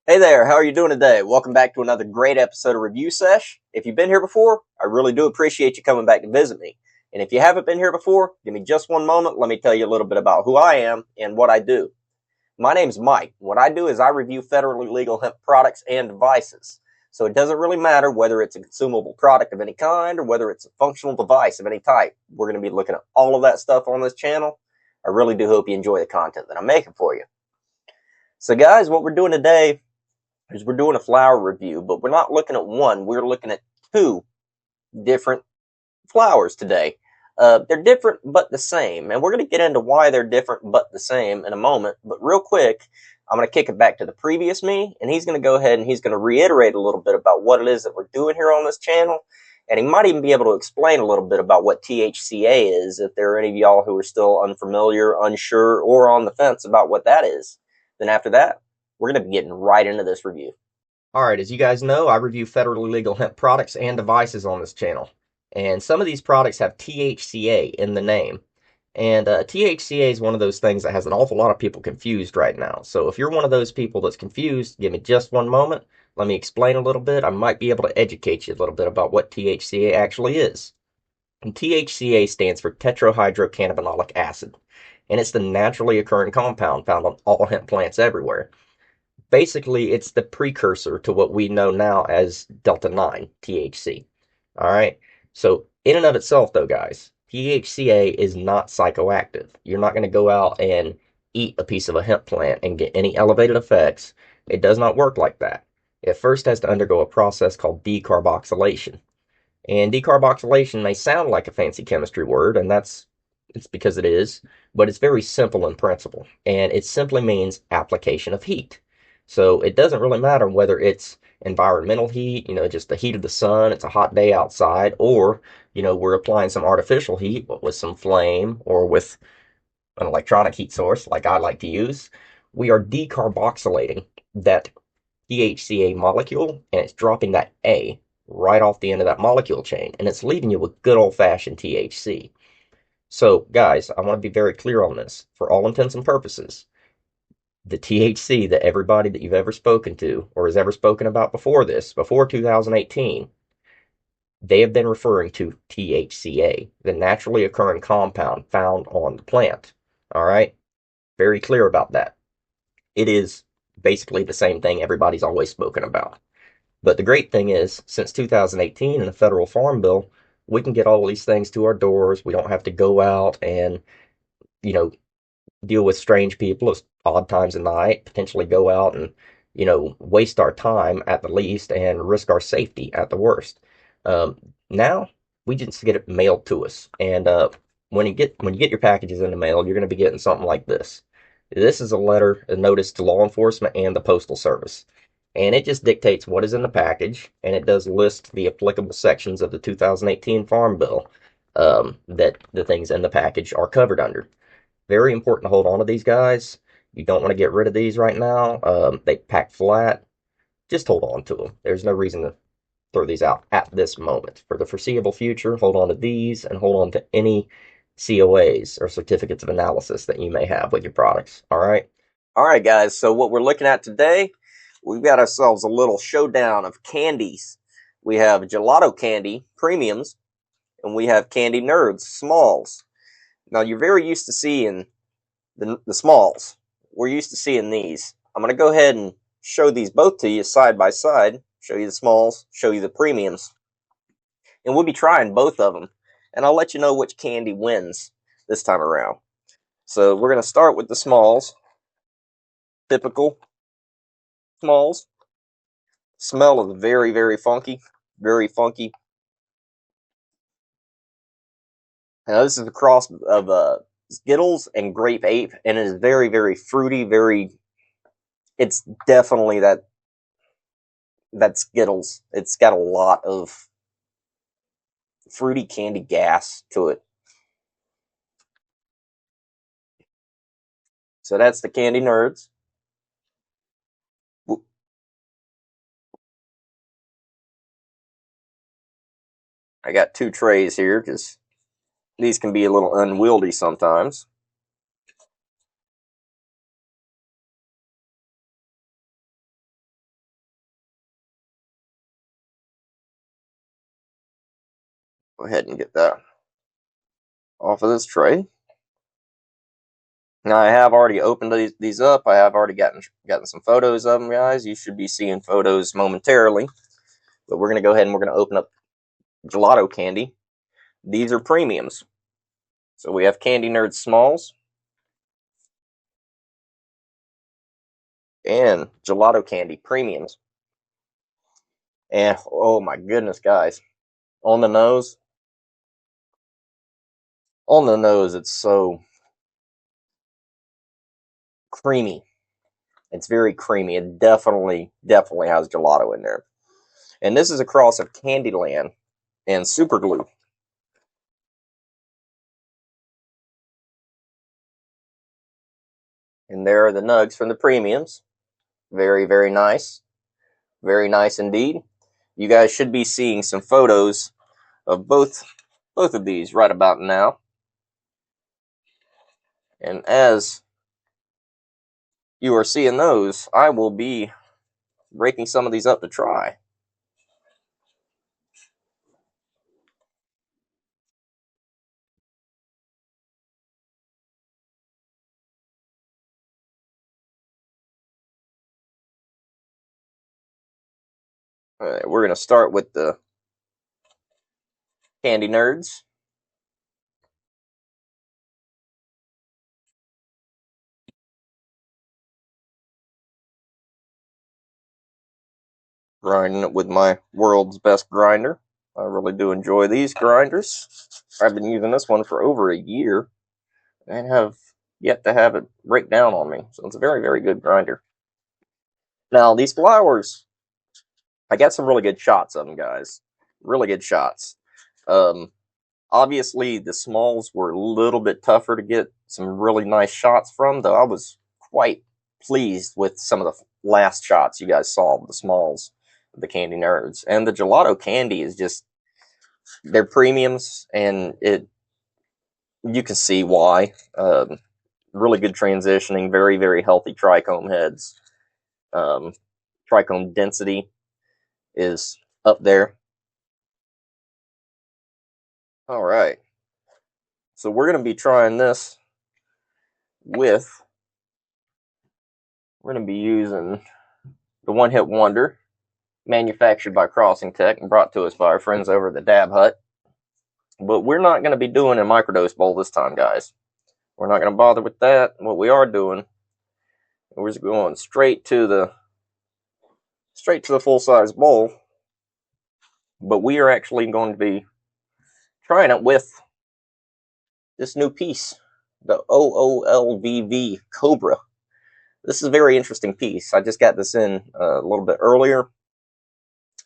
Hey there, how are you doing today? Welcome back to another great episode of Review Sesh. If you've been here before, I really do appreciate you coming back to visit me. And if you haven't been here before, give me just one moment. Let me tell you a little bit about who I am and what I do. My name's Mike. What I do is I review federally legal hemp products and devices. So it doesn't really matter whether it's a consumable product of any kind or whether it's a functional device of any type. We're going to be looking at all of that stuff on this channel. I really do hope you enjoy the content that I'm making for you. So guys, what we're doing today is we're doing a flower review, but we're not looking at one. We're looking at two different flowers today. They're different but the same, and we're going to get into why they're different but the same in a moment. But real quick, I'm going to kick it back to the previous me, and he's going to go ahead and he's going to reiterate a little bit about what it is that we're doing here on this channel, and he might even be able to explain a little bit about what THCA is if there are any of y'all who are still unfamiliar, unsure, or on the fence about what that is. Then after that, we're going to be getting right into this review. Alright, as you guys know, I review federally legal hemp products and devices on this channel. And some of these products have THCA in the name. And THCA is one of those things that has an awful lot of people confused right now. So if you're one of those people that's confused, give me just one moment. Let me explain a little bit. I might be able to educate you a little bit about what THCA actually is. And THCA stands for tetrahydrocannabinolic acid. And it's the naturally occurring compound found on all hemp plants everywhere. Basically, it's the precursor to what we know now as Delta 9 THC. All right. So, in and of itself, though, guys, THCA is not psychoactive. You're not going to go out and eat a piece of a hemp plant and get any elevated effects. It does not work like that. It first has to undergo a process called decarboxylation. And decarboxylation may sound like a fancy chemistry word, and it's because it is, but it's very simple in principle. And it simply means application of heat. So it doesn't really matter whether it's environmental heat, just the heat of the sun, it's a hot day outside, or, we're applying some artificial heat with some flame or with an electronic heat source like I like to use. We are decarboxylating that THCA molecule, and it's dropping that A right off the end of that molecule chain, and it's leaving you with good old-fashioned THC. So, guys, I want to be very clear on this. For all intents and purposes, the THC that everybody that you've ever spoken to or has ever spoken about before this, before 2018, they have been referring to THCA, the naturally occurring compound found on the plant. All right? Very clear about that. It is basically the same thing everybody's always spoken about. But the great thing is, since 2018 in the federal farm bill, we can get all these things to our doors. We don't have to go out and, you know, deal with strange people at odd times of night, potentially go out and, waste our time at the least and risk our safety at the worst. Now we just get it mailed to us, and when you get your packages in the mail, you're going to be getting something like this. This is a notice to law enforcement and the postal service, and it just dictates what is in the package, and it does list the applicable sections of the 2018 Farm Bill that the things in the package are covered under. Very important to hold on to these guys. You don't want to get rid of these right now. They pack flat. Just hold on to them. There's no reason to throw these out at this moment. For the foreseeable future, hold on to these and hold on to any COAs or certificates of analysis that you may have with your products. All right? All right, guys. So what we're looking at today, we've got ourselves a little showdown of candies. We have Gelato Candy premiums, and we have Candy Nerds smalls. Now, you're very used to seeing the smalls. We're used to seeing these. I'm going to go ahead and show these both to you side by side. Show you the smalls, show you the premiums. And we'll be trying both of them. And I'll let you know which candy wins this time around. So we're going to start with the smalls. Typical smalls. Smell is very, very funky. Very funky. Now, this is a cross of Skittles and Grape Ape, and it is very, very fruity, it's definitely that Skittles. It's got a lot of fruity candy gas to it. So that's the Candy Nerds. I got two trays here, because these can be a little unwieldy sometimes. Go ahead and get that off of this tray. Now I have already opened these up. I have already gotten some photos of them, guys. You should be seeing photos momentarily. But we're going to go ahead and we're going to open up Gelato Candy. These are premiums. So we have Candy Nerd Smalls and Gelato Candy Premiums. And oh my goodness, guys. On the nose, it's so creamy. It's very creamy. It definitely has gelato in there. And this is a cross of Candyland and Super Glue. And there are the nugs from the premiums. Very, very nice. Very nice indeed. You guys should be seeing some photos of both of these right about now. And as you are seeing those, I will be breaking some of these up to try. All right, we're going to start with the Candy Nerds. Grinding it with my world's best grinder. I really do enjoy these grinders. I've been using this one for over a year and have yet to have it break down on me. So it's a very, very good grinder. Now, these flowers, I got some really good shots of them, guys. Really good shots. Obviously, the smalls were a little bit tougher to get some really nice shots from, though I was quite pleased with some of the last shots you guys saw of the smalls, the Candy Nerds. And the Gelato Candy is just, they're premiums, and you can see why. Really good transitioning, very, very healthy trichome heads. Trichome density is up there. All right. So we're going to be trying this with, we're going to be using the One Hit Wonder, manufactured by Crossing Tech and brought to us by our friends over at the Dab Hut. But we're not going to be doing a microdose bowl this time, guys. We're not going to bother with that. What we are doing, we're just going straight to the full-size bowl. But we are actually going to be trying it with this new piece, the OOLVV Cobra. This is a very interesting piece. I just got this in a little bit earlier,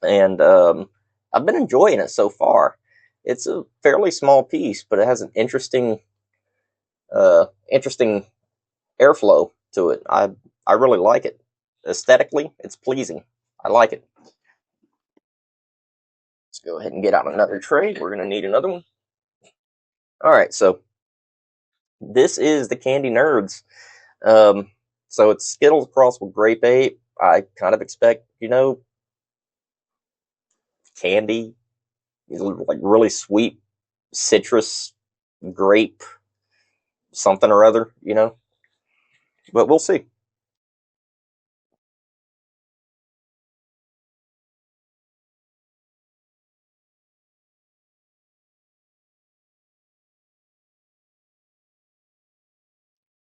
and I've been enjoying it so far. It's a fairly small piece, but it has an interesting airflow to it. I really like it. Aesthetically, it's pleasing. I like it. Let's go ahead and get out another tray. We're going to need another one. All right, so this is the Candy Nerds. So it's Skittles crossed with Grape Ape. I kind of expect, candy, like really sweet citrus grape something or other, But we'll see.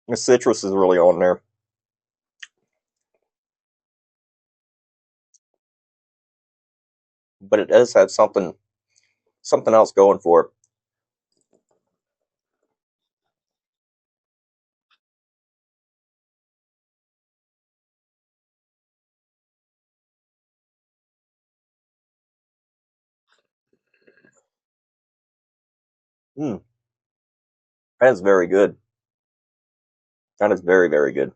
The citrus is really on there. But it does have something else going for it. That is very good. That is very, very good.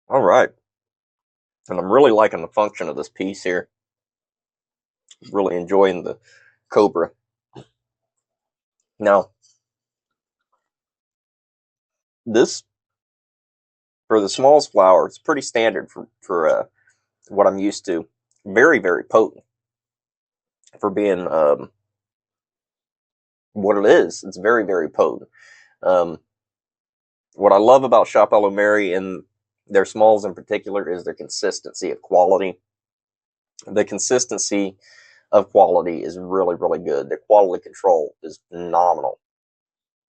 All right. And I'm really liking the function of this piece here. Really enjoying the Cobra. Now, This, for the smalls flower, it's pretty standard for what I'm used to. Very, very potent for being what it is. It's very, very potent. Um, what I love about ShopHelloMary and their smalls in particular is their consistency of quality. The consistency of quality is really, really good. Their quality control is phenomenal.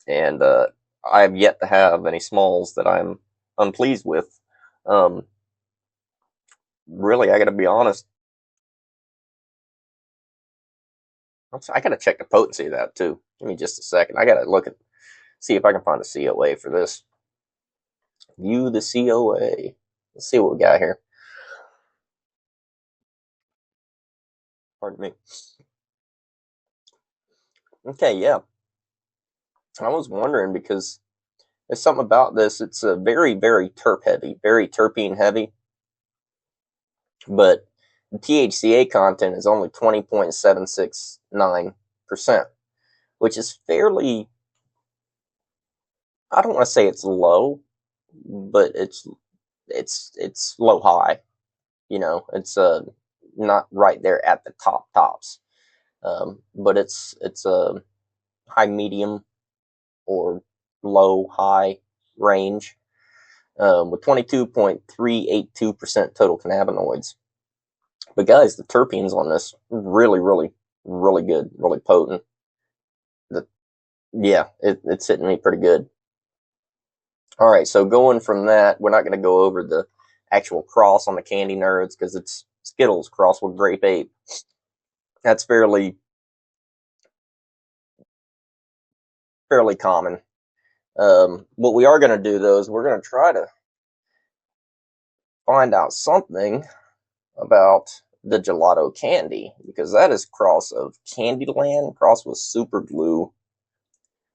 And I have yet to have any smalls that I'm unpleased with. Really, I got to be honest. I got to check the potency of that too. Give me just a second. I got to look at, see if I can find a COA for this. View the COA. Let's see what we got here. Pardon me. Okay, yeah. I was wondering because there's something about this. It's a very, very terp heavy, very terpene heavy, but the THCA content is only 20.769%, which is fairly, I don't want to say it's low, but it's low high. You know, it's not right there at the tops, but it's a high medium or low high range with 22.382% total cannabinoids. But guys, the terpenes on this really, really, really good, really potent. Yeah, it's hitting me pretty good. All right, so going from that, we're not going to go over the actual cross on the Candy Nerds because it's Skittles cross with Grape Ape. That's fairly common. What we are going to do though is we're going to try to find out something about the Gelato Candy because that is cross of Candyland cross with Super Glue.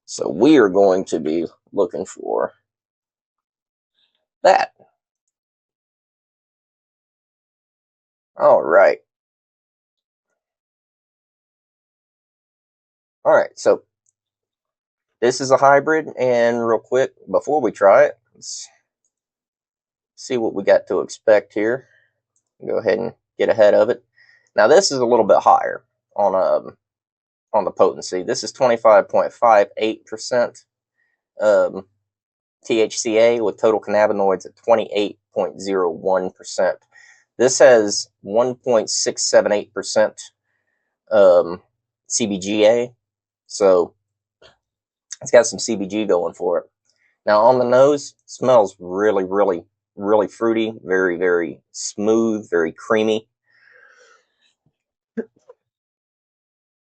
So we are going to be looking for that. All right. All right. So this is a hybrid, and real quick before we try it, let's see what we got to expect here. Go ahead and get ahead of it. Now this is a little bit higher on the potency. This is 25.58% THCA with total cannabinoids at 28.01%. This has 1.678% CBGA, so it's got some CBG going for it. Now on the nose, smells really, really, really fruity, very, very smooth, very creamy.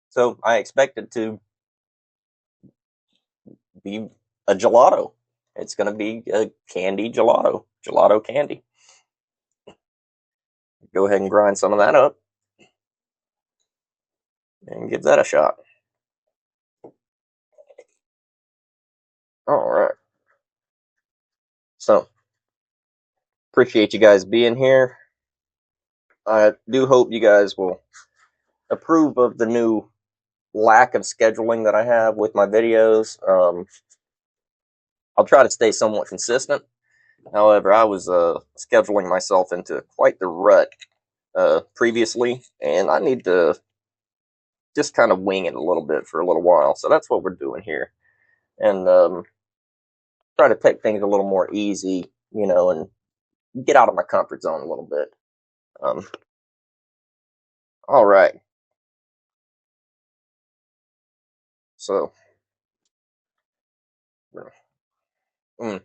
So I expect it to be a gelato. It's going to be a candy gelato, gelato candy. Go ahead and grind some of that up and give that a shot. All right. So, appreciate you guys being here. I do hope you guys will approve of the new lack of scheduling that I have with my videos. I'll try to stay somewhat consistent. However, I was scheduling myself into quite the rut previously, and I need to just kind of wing it a little bit for a little while. So that's what we're doing here. And try to take things a little more easy, you know, and get out of my comfort zone a little bit. All right. So, mm,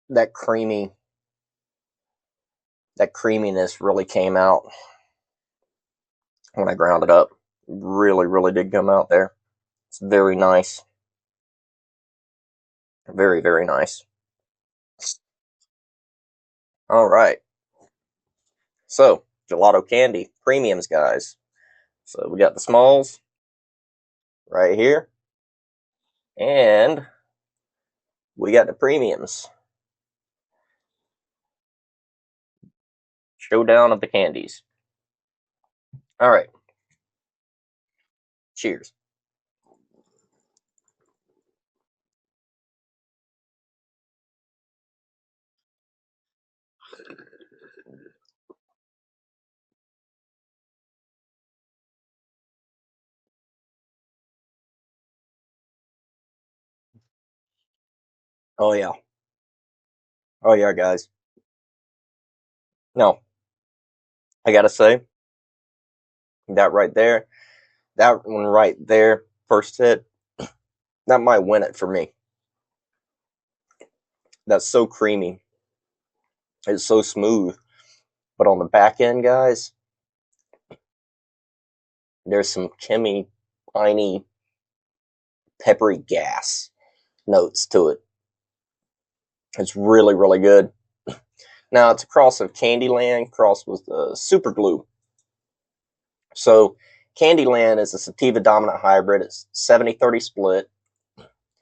that creaminess really came out when I ground it up. Really, really did come out there. It's very nice. Very, very nice. All right. So, Gelato Candy premiums, guys. So we got the smalls right here, and we got the premiums. Showdown of the candies. All right. Cheers. Oh yeah. Oh yeah, guys. No, I gotta say that right there, that one right there, first hit, that might win it for me. That's so creamy. It's so smooth. But on the back end, guys, there's some kimmy, piney, peppery gas notes to it. It's really, really good. Now, it's a cross of Candyland crossed with super glue. So, Candyland is a sativa dominant hybrid. It's 70-30 split,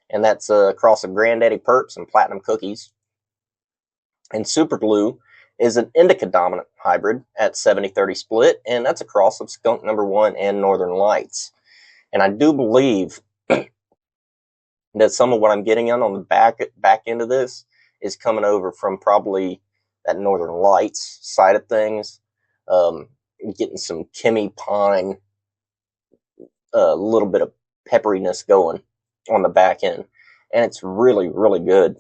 and that's a cross of Granddaddy Perps and Platinum Cookies. And super glue is an indica dominant hybrid at 70-30 split, and that's a cross of Skunk Number 1 and Northern Lights. And I do believe that some of what I'm getting on the back end of this is coming over from probably that Northern Lights side of things. Getting some Kimmy Pine, a little bit of pepperiness going on the back end, and it's really, really good.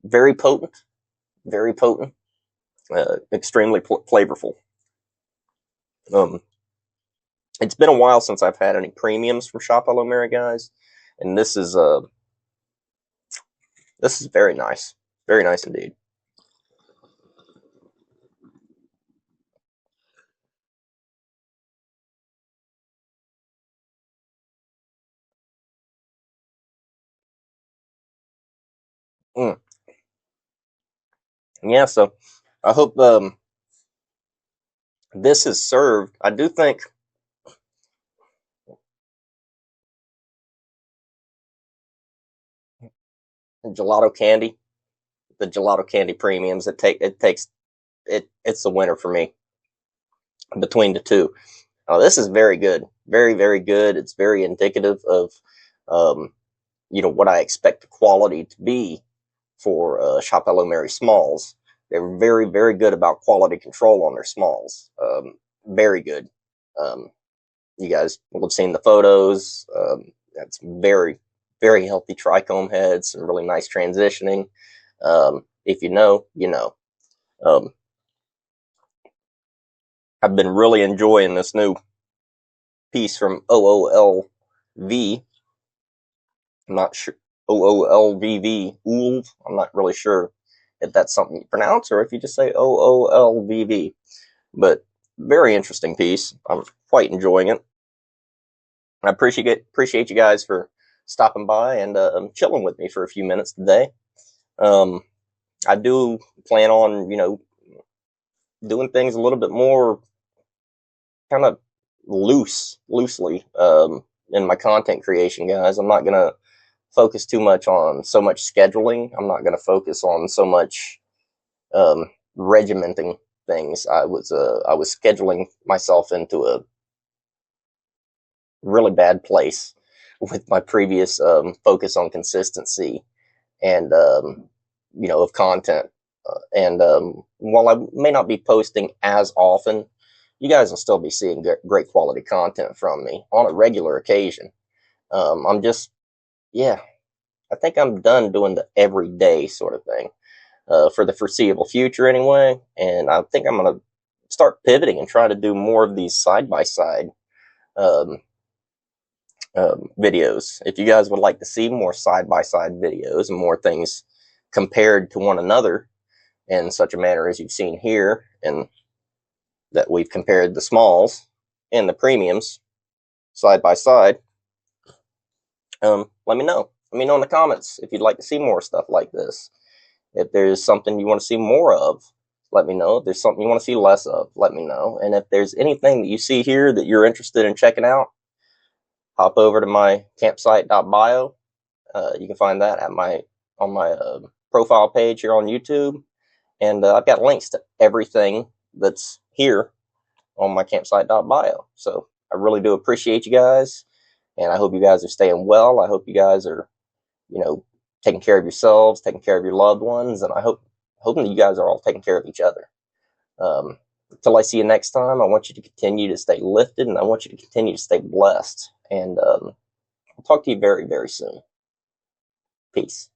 Very potent, very potent, extremely flavorful. It's been a while since I've had any premiums from ShopHelloMary, guys, and this is very nice indeed. Mm. Yeah, so I hope this is served. I do think Gelato Candy, the Gelato Candy premiums, it's the winner for me between the two. This is very good, very, very good. It's very indicative of what I expect the quality to be for ShopHelloMary Smalls. They're very, very good about quality control on their Smalls. Very good. Um, you guys will have seen the photos. That's very, very healthy trichome heads and really nice transitioning. If you know, you know. Um, I've been really enjoying this new piece from OOLV. I'm not sure. OOLVV. Oolv. I'm not really sure if that's something you pronounce or if you just say OOLVV. But very interesting piece. I'm quite enjoying it. I appreciate you guys for stopping by and chilling with me for a few minutes today. Um, I do plan on doing things a little bit more kind of loosely in my content creation, guys. I'm not gonna focus too much on so much scheduling. I'm not gonna focus on so much regimenting things. I was scheduling myself into a really bad place with my previous focus on consistency and of content. And while I may not be posting as often, you guys will still be seeing great quality content from me on a regular occasion. I'm just, yeah, I think I'm done doing the everyday sort of thing for the foreseeable future anyway. And I think I'm going to start pivoting and try to do more of these side by side videos. If you guys would like to see more side by side videos and more things compared to one another in such a manner as you've seen here, and that we've compared the smalls and the premiums side by side, let me know. Let me know in the comments if you'd like to see more stuff like this. If there's something you want to see more of, let me know. If there's something you want to see less of, let me know. And if there's anything that you see here that you're interested in checking out, hop over to my campsite.bio. You can find that on my profile page here on YouTube. And I've got links to everything that's here on my campsite.bio. So I really do appreciate you guys. And I hope you guys are staying well. I hope you guys are, taking care of yourselves, taking care of your loved ones. And hoping that you guys are all taking care of each other. Until I see you next time, I want you to continue to stay lifted, and I want you to continue to stay blessed. And I'll talk to you very, very soon. Peace.